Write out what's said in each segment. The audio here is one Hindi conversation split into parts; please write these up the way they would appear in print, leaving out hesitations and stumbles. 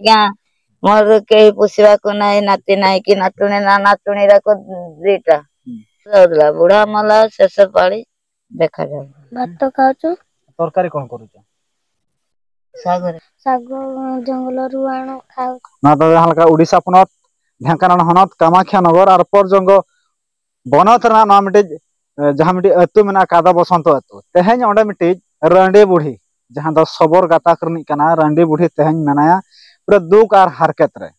क्या मोर कहीं पुषवा को नहीं नाती नहीं कि नातुणी ना नातुणी को दीटा बुढ़ा मला शेष पाड़ी देखा जाए भात खाऊ तरकारी कौन करूछ साग साग जंगल रु आण खाऊ ना तो जहां लका उड़ीसा पनत ढेंकानाल हनत कामाख्या नगर और परजंग बनत रना ना मिटे जहां मिटे अतु मेना कादा बसंत अतु तेहेन ओंडे मिटे रंडे बुढ़ी जहां दो सबोर गाता करनी कना रंडे बुढ़ी तेहेन मेनाया पूरा दुख और हरकत रे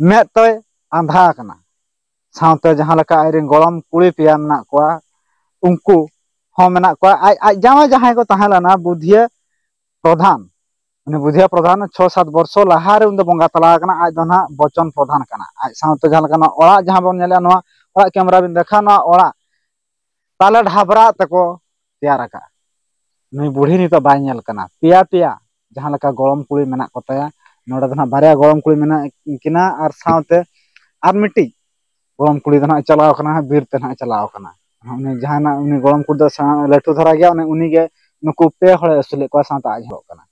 में तो आंधा कना सावते जहां लका आइरिन गोलम कुड़ी पिया मेना कोआ उनको हो मेना कोआ आज जामा जहां को तहालना बुद्धिया प्रधान उन्हें बुद्धिया प्रधान 6-7 वर्ष लहारे उन बंगा तला कना आज दो ना बचन प्रधान कना आज सावते जहां लका ओड़ा जहां बन नेला नवा ओड़ा कैमरा बिन देखा ना ओड़ा ताले ढाबरा तको तैयार का नई बुढ़ी नी तो बाय नेल कना पिया पिया जहां लका गोलम कुड़ी मेना कोताया नोडे दना बारिया गोलम कुड़ी मेना किना और सावते आर मिट्टी गोलम कुड़ी दना चलाव कना बीर ते ना चलाव कना उनी जहाना उनी गोलम कुड़ी दो लट्टू धरा गया उनी गे नुकु पे हळे असले को सावता आज हो कना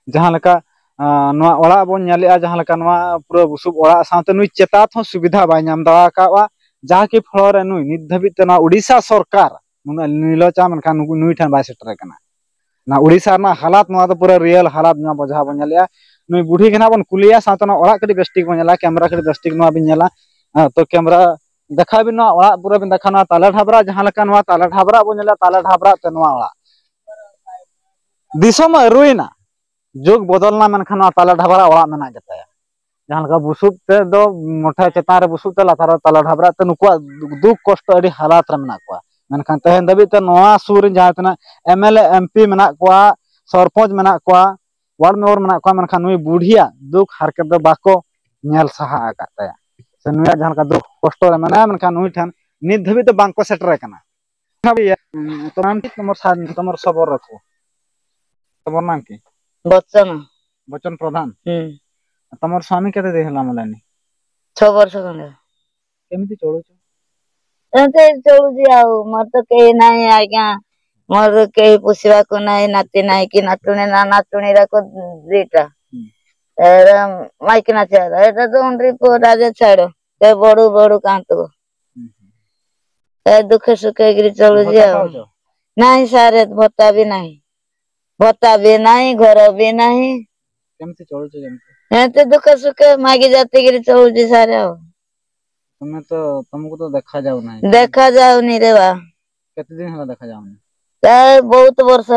जहां लका नवा ओड़ा बोन नेलेआ जहां लका नवा पूरा बुसुब ओड़ा सावते नुई चेतात हो सुविधा बाय नाम दावा कावा जाके फ्लोर नुई नित धबित ना उड़ीसा सरकार नुना नीलोचा मनखान नुई ठन बाय सेटर कना ना उड़ीसा ना हालात नवा तो पूरा रियल हालात ना बजा बोन नेलेआ नुई बुढ़ी के ना बन कुलिया सावते ना ओड़ा कडी बेस्टिक बोन नेला कैमरा कडी बेस्टिक नवा बिन नेला तो कैमरा देखा बिन नवा ओड़ा पूरा बिन देखा ना ताला ढाबरा जहां लका नवा ताला ढाबरा बोन नेला ताला ढाबरा ते नवा ओड़ा दिसम रुइना जुग बदलना मनखान ताला ढाबरा ओड़ा मेना गताया जहां लका बुसुब ते दो मोठा चेतान रे बुसुब ते लाथार ताला ढाबरा ते नुकुआ दुख कष्ट अडी हालात रे मेना कोआ मनखान तहेन दबी ते नवा सुर जहां तना एमएलए एमपी मेना कोआ सरपंच मेना कोआ वार्ड मेंबर मेना कोआ मनखान नुई बुढ़िया दुख हरकत दो बाको नेल सहा आकाताया से नुया जहां लका दुख कष्ट रे मेना मनखान नुई ठन नित धबी ते बांको सेटर कना तो नाम की तमर सबर रखो तमर नाम की बच्चन बचन प्रधान तमर स्वामी केते देहला मलानी 6 वर्ष खंडे केमिति चलुछ एते चलुजी आ मत तो कहीं नहीं आज्ञा मोर कहीं पुषवा को नहीं नाती नहीं कि नातुणी ना नातुणी को दीटा माइक ना छाड़ा एटा तो उनरी को राजा छाड़ो ते बड़ू बड़ू कांतो ए दुखे सुखे गिरी चलुजी आ नहीं सारे भत्ता भी नहीं घर भी नहीं केमिति चलुछ केमिति एते दुखे सुखे मागी जाती गिरी चलुजी सारे आ तुम्हें तो तुमको तो देखा जाऊ नहीं रे बा केते दिन होला देखा जाऊ बहुत वर्ष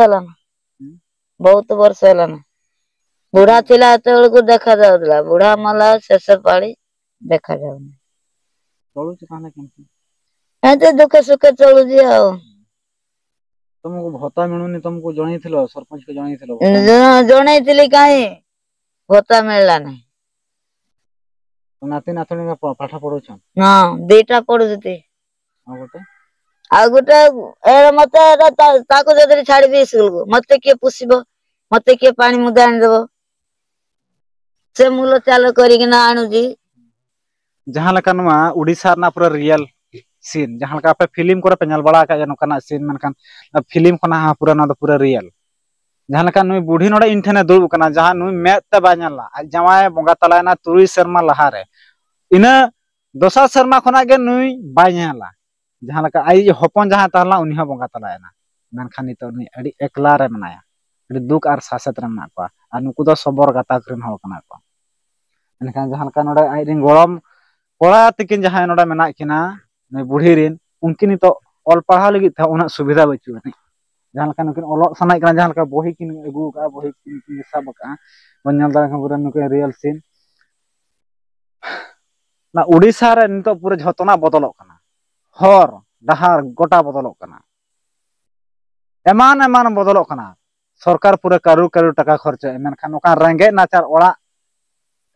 होला ना बुढ़ा थिला को देखा जाउला बुढ़ा मला शेष पाड़ी देखा जाउनी चलुछ काना केमिति एते दुखे सुखे चलुजी आ तुमको भत्ता मिलुनी तुमको जणैथिलो सरपंच को जणैथिलो जणैथिली काई भत्ता मिलला नहीं नाती नातुणी का पाठ पढुछ हां बेटा पढुती आ गोटे ए मते ताको जदि छाड़बी स्कूल को मते के पुछिबो मते के पानी मुदा आन देबो से मूल चाल करी ना आणु जी जहां लका नवा उड़ीसा ना पूरा रियल सीन जहां लका पे फिल्म करे पे नल बड़ा का जनो कना सीन मनखान फिल्म खना पूरा ना पूरा रियल जहां लका नुई बुढ़ी नोडे इन ठने दुब कना जहां नुई मेत ते बाñala आज जमाए बंगा तलायना 3 शर्मा लहारे इना दोसा शर्मा खना गे नुई बाñala जहां लका आई हपन जहां तहला उनी हो बंगा तलायना मनखान नितो नुई अडी एकला रे मनाया अडी दुख आर सासत रे मना को आ नुकु दो सबोर गाता करन हो कना को मनखान जहां लका नोडे आई रिन गोलम कोड़ा तकिन जहां नोडे मेना किना नुई बुढ़ी रिन उनकिन नितो ऑल पढ़ा लगी था उना सुविधा बचु नहीं जहां लका नुकिन ओलो सनाय कना जहां लका बही किन अगु का बही किन सब का बन्यल दा पूरा नुके रियल सीन ना उड़ीसा रे नितो पूरा झतना बदलक कना हर डहार गोटा बदलक कना एमान बदलक कना सरकार पूरा कारू टाका खर्च मेनखान ओका रेंगे नाचार ओड़ा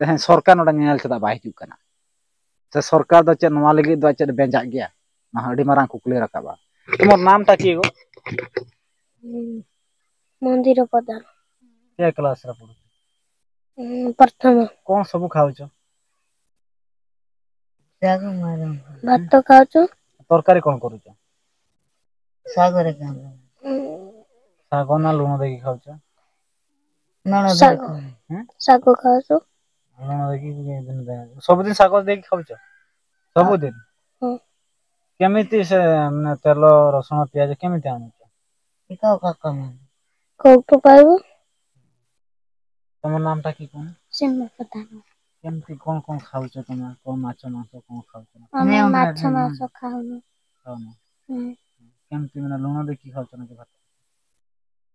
तेहें सरकार नोडा नेल चदा बाय हिजु कना से सरकार दो चे नवा लगी दो चे बेंजा गया ना अडी मारां कुकली रकाबा तुमर नाम ता की गो मंदिर प्रधान के क्लास रे पढु प्रथम कोन सब खाउछ जागो मारो भात खाऊ तरकारी कोन करूछ सागरे काम सागो ना लूण देकी खाउछ ନଣଦ ଶାଗ ଶାଗ ଖାଉଛୁ ସବୁଦିନ ଶାଗ ଦେଇକି ଖାଉଛ ସବୁଦିନ ହଁ କେମିତି ସେ ମାନେ ତେଲ ରସୁଣ ପିଆଜ କେମିତି ଆଣୁଛ କୋଉଠୁ ପାଇବୁ ତମ ନାମ ଟା କି କଣ ସିମା ପ୍ରଧାନ କେମିତି କଣ କଣ ଖାଉଛ ତମେ କଣ ମାଛ ମାଂସ କଣ ଖାଉଛ ଆମେ ମାଛ ମାଂସ ଖାଉନୁ ଖାଉନ ହୁଁ। କେମିତି ମାନେ ଲୁଣ ଦେଇକି ଖାଉଛ ନା ଭାତ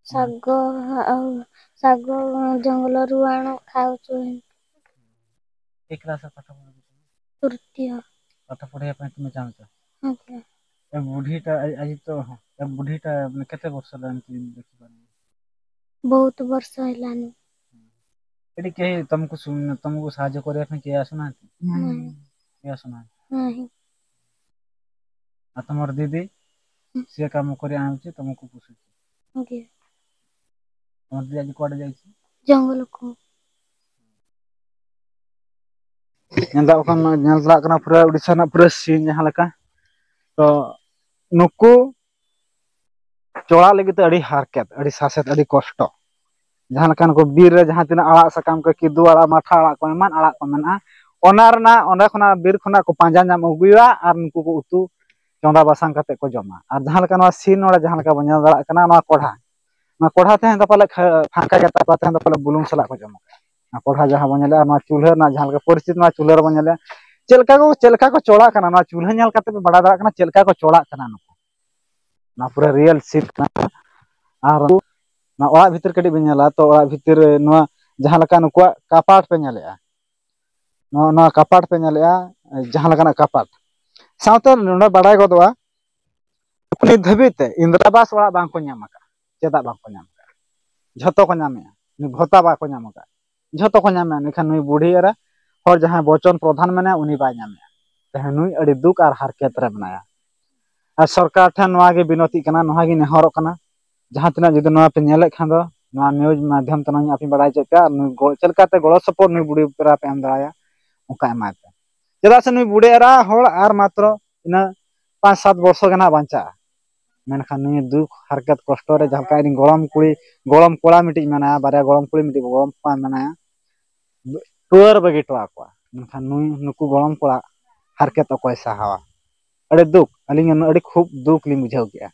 ଶାଗ ଆଉ ଶାଗ ଜଙ୍ଗଲରୁ ଆଣୁ ଖାଉଛୁ କି କ୍ଲାସ ପାଠ ପଢୁଛ ତୃତୀୟ ପାଠ ପଢିବା ପାଇଁ ତୁମେ ଚାହୁଁଛ ଆଜ୍ଞା ଏ ବୁଢୀଟା ଆଜି ତ ଏ ବୁଢୀଟା ମାନେ କେତେ ବର୍ଷ ହେଲା ଏମିତି ଦେଖିପାରୁନି ବହୁତ ବର୍ଷ ହେଲାନି ଏଠି କେହି ତମକୁ ସାହାଯ୍ୟ କରିବା ପାଇଁ କେହି ଆସୁନାହାନ୍ତି ନାହିଁ କେହି ଆସୁନାହାନ୍ତି ନାହିଁ ଆଉ ତମର ଦିଦି ସିଏ କାମ କରି ଆଣୁଛି ତମକୁ ପୋଷୁଛି ଆଜ୍ଞା ତମର ଦିଦି ଆଜି କୁଆଡେ ଯାଇଛି ଜଙ୍ଗଲକୁ ᱧᱮᱞᱚᱜ ᱠᱟᱱᱟ ᱯᱩᱨᱟᱹ ᱩᱲᱤᱥᱥᱟ ᱨᱮᱱᱟᱜ ᱯᱩᱨᱟᱹ ᱥᱤᱱ ᱡᱟᱦᱟᱸ ᱞᱮᱠᱟ ᱛᱚ ᱱᱩᱠᱩ ᱪᱚᱲᱟᱜ ᱞᱟᱹᱜᱤᱫ ᱛᱮ ᱟᱹᱰᱤ ᱦᱟᱨᱠᱮᱛ ᱟᱹᱰᱤ ᱥᱟᱥᱮᱛ ᱟᱹᱰᱤ ᱠᱚᱥᱴᱚ ᱡᱟᱦᱟᱸ ᱞᱮᱠᱟ ᱱᱩᱠᱩ ᱵᱤᱨ ᱨᱮ ᱡᱟᱦᱟᱸ ᱛᱤᱱᱟᱹᱜ ᱟᱲᱟᱜ ᱥᱟᱠᱟᱢ ᱠᱚ ᱠᱤᱫᱩ ᱟᱲᱟᱜ ᱢᱟᱴᱷᱟ ᱟᱲᱟᱜ ᱠᱚ ᱮᱢᱟᱱ ᱟᱲᱟᱜ ᱠᱚ ᱢᱮᱱᱟᱜᱼᱟ ᱚᱱᱟ ᱨᱮᱱᱟᱜ ᱚᱸᱰᱮ ᱠᱷᱚᱱᱟᱜ ᱵᱤᱨ ᱠᱷᱚᱱᱟᱜ ᱠᱚ ᱯᱟᱸᱡᱟ ᱧᱟᱢ ᱟᱹᱜᱩᱭᱟ ᱟᱨ ᱱᱩᱠᱩ ᱠᱚ ᱩᱛᱩ ᱪᱚᱸᱫᱟ ᱵᱟᱥᱟᱝ ᱠᱟᱛᱮ ᱠᱚ ᱡᱚᱢᱟ ᱟᱨ ᱡᱟᱦᱟᱸ ᱞᱮᱠᱟ ᱱᱚᱣᱟ ᱥᱤᱱ ᱱᱚᱰᱮ ᱡᱟᱦᱟᱸ ᱞᱮᱠᱟ ᱵᱚᱱ ᱧᱮᱞ ᱫᱟᱲᱮᱭᱟᱜ ᱠᱟᱱᱟ ᱱᱚᱣᱟ ᱠᱚᱲᱦᱟ ᱱᱚᱣᱟ ᱠᱚᱲᱦᱟ ᱛᱟᱦᱮᱸ ᱫᱚ ᱯᱟᱞᱮ ᱯᱷᱟᱸᱠᱟ ᱜᱮ ᱛᱟᱠᱚᱣᱟ ᱛᱟᱦᱮᱸ ᱫᱚ ᱯᱟᱞᱮ ᱵᱩᱞᱩᱝ ᱥᱟᱞᱟᱜ ᱠᱚ ᱡᱚᱢᱟ ᱠᱚᱲᱦᱟ ᱡᱟᱦᱟᱸ ᱵᱚᱱ ᱧᱮᱞᱮᱜᱼᱟ ᱱᱚᱣᱟ ᱪᱩᱞᱦᱟᱹ ᱨᱮᱱᱟᱜ ᱡᱟᱦᱟᱸ ᱞᱮᱠᱟ ᱯᱚᱨᱤᱥᱛᱷᱤᱛᱤ ᱱᱚᱣᱟ ᱪᱩᱞᱦᱟᱹ ᱨᱮᱵᱚᱱ ᱧᱮᱞᱮᱜᱼᱟ ᱪᱮᱫ ᱞᱮᱠᱟ ᱠᱚ ᱪᱚᱲᱟᱜ ᱠᱟᱱᱟ ᱱᱚᱣᱟ ᱪᱩᱞᱦᱟᱹ ᱧᱮᱞ ᱠᱟᱛᱮ ᱯᱮ ᱵᱟᱲᱟᱭ ᱫᱟᱲᱮᱭᱟᱜ ᱠᱟᱱᱟ ᱪᱮᱫ ᱞᱮᱠᱟ ᱠᱚ ᱪᱚᱲᱟᱜ ᱠᱟᱱᱟ ᱱᱩᱠᱩ ᱱᱚᱣᱟ ᱯᱩᱨᱟᱹ ᱨᱤᱭᱮᱞ ᱥᱤᱱ ᱠᱟᱱᱟ ᱟᱨ ᱱᱚᱣᱟ ᱚᱲᱟᱜ ᱵᱷᱤᱛᱤᱨ ᱠᱟᱹᱴᱤᱡ ᱵᱮᱱ ᱧᱮᱞᱟ ᱛᱚ ᱚᱲᱟᱜ ᱵᱷᱤᱛᱤᱨ ᱨᱮ ᱱᱚᱣᱟ ᱡᱟᱦᱟᱸ ᱞᱮᱠᱟ ᱱᱩᱠᱩᱣᱟᱜ ᱠᱟᱯᱟᱴ ᱯᱮ ᱧᱮᱞᱮᱜᱼᱟ ᱱᱚᱣᱟ ᱠᱟᱯᱟᱴ ᱯᱮ ᱧᱮᱞᱮᱜᱼᱟ ᱡᱟᱦᱟᱸ ᱞᱮᱠᱟᱱᱟᱜ ᱠᱟᱯᱟᱴ ᱥᱟᱶᱛᱮ ᱱᱚᱰᱮ ᱵᱟᱲᱟᱭ ᱜᱚᱫᱚᱜᱼᱟ ᱱᱤᱛ ᱫᱷᱟᱹᱵᱤᱡ ᱛᱮ ᱤᱱᱫᱨᱟᱵᱟᱥ ᱚᱲᱟᱜ ᱵᱟᱝᱠᱚ ᱧᱟᱢ ᱟᱠᱟᱫᱟ ᱪᱮᱫᱟᱜ ᱵᱟᱝᱠᱚ ᱧᱟᱢ ᱟᱠᱟᱫᱟ ᱡᱷᱚᱛᱚ ᱠᱚ ᱧᱟᱢᱮᱜᱼᱟ ᱵᱷᱚᱛᱟ ᱵᱟᱠᱚ ᱧᱟᱢ ᱟᱠᱟᱫ ᱡᱷᱚᱛᱚ ᱠᱚ ᱧᱟᱢᱮᱜᱼᱟ ᱢᱮᱱᱠᱷᱟᱱ ᱱᱩᱭ ᱵᱩᱲᱦᱤ ᱮᱨᱟ ᱦᱚᱲ ᱡᱟᱦᱟᱸᱭ ᱵᱚᱪᱚᱱ ᱯᱨᱚᱫᱷᱟᱱ ᱢᱮᱱᱟᱭᱟ ᱩᱱᱤ ᱵᱟᱭ ᱧᱟᱢᱮᱜᱼᱟ ᱛᱮᱦᱮᱧ ᱱᱩᱭ ᱟᱹᱰᱤ ᱫᱩᱠ ᱟᱨ ᱦᱟᱨᱠᱮᱛ ᱨᱮ ᱢᱮᱱᱟᱭᱟ ᱟᱨ ᱥᱚᱨᱠᱟᱨ ᱴᱷᱮᱱ ᱱᱚᱣᱟ ᱜᱮ ᱵᱤᱱᱚᱛᱤᱜ ᱠᱟᱱᱟ ᱱᱚᱣᱟ ᱜᱮ ᱱᱮᱦᱚᱨᱚᱜ ᱠᱟᱱᱟ ᱡᱟᱦᱟᱸ ᱛᱤᱱᱟᱹᱜ ᱡᱩᱫᱤ ᱱᱚᱣᱟ ᱯᱮ ᱧᱮᱞᱮᱫ ᱠᱷᱟᱱ ᱫᱚ ᱱᱚᱣᱟ ᱱᱤᱭᱩᱡᱽ ᱢᱟᱫᱽᱫᱷᱚᱢ ᱛᱮ ᱟᱯᱮ ᱵᱟᱲᱟᱭ ᱦᱚᱪᱚ ᱯᱮᱭᱟ ᱪᱮᱫ ᱞᱮᱠᱟᱛᱮ ᱜᱚᱲᱚ ᱥᱚᱯᱚᱦᱚᱫ ᱱᱩᱭ ᱵᱩᱲᱦᱤ ᱮᱨᱟ ᱯᱮ ᱮᱢ ᱫᱟᱲᱮᱟᱭᱟ ᱚᱱᱠᱟ ᱮᱢᱟᱭ ᱯᱮ ᱪᱮᱫᱟᱜ ᱥᱮ ᱱᱩᱭ ᱵᱩᱲᱦᱤ ᱮᱨᱟ ᱦᱚᱲ ᱟᱨ ᱢᱟᱛᱨᱚ ᱤᱱᱟᱹ 5-7 ᱵᱚᱨᱥᱚ ᱜᱮ ᱱᱟᱦᱟᱜ ᱵᱟᱧᱪᱟᱜᱼᱟ ᱢᱮᱱᱠᱷᱟᱱ ᱱᱩᱭ ᱫᱩᱠ ᱦᱟᱨᱠᱮᱛ ᱠᱚᱥᱴᱚ ᱨᱮ ᱡᱟᱦᱟᱸ ᱞᱮᱠᱟ ᱤᱧ ᱜᱚᱲᱚᱢ ᱠᱚᱲᱟ ᱢᱤᱫᱴᱤᱡ ᱢᱮᱱᱟᱭᱟ ᱵᱟᱨᱭᱟ ᱜᱚᱲᱚᱢ ᱠᱩᱲᱤ ᱢᱤᱫᱴᱤᱡ ᱜᱚᱲᱚᱢ ᱠᱚᱲᱟ ᱢᱮᱱᱟᱭᱟ ᱴᱩᱣᱟᱹᱨ ᱵᱟᱹᱜᱤ ᱦᱚᱴᱚ ᱟᱠᱚᱣᱟ ᱢᱮᱱᱠᱷᱟन ᱱᱩᱠᱩ ᱜᱚᱲᱚᱢ ᱠᱚᱲᱟ ᱦᱟᱨᱠᱮᱛ ᱚᱠᱚᱭ ᱥᱟᱦᱟᱣᱟ ᱟᱹᱰᱤ ᱫᱩᱠ ᱟᱹᱞᱤᱧ ᱟᱹᱰᱤ ᱠᱷᱩᱵ ᱫᱩᱠ ᱞᱤᱧ ᱵᱩᱡᱷᱟᱹᱣ ᱠᱮᱜᱼᱟ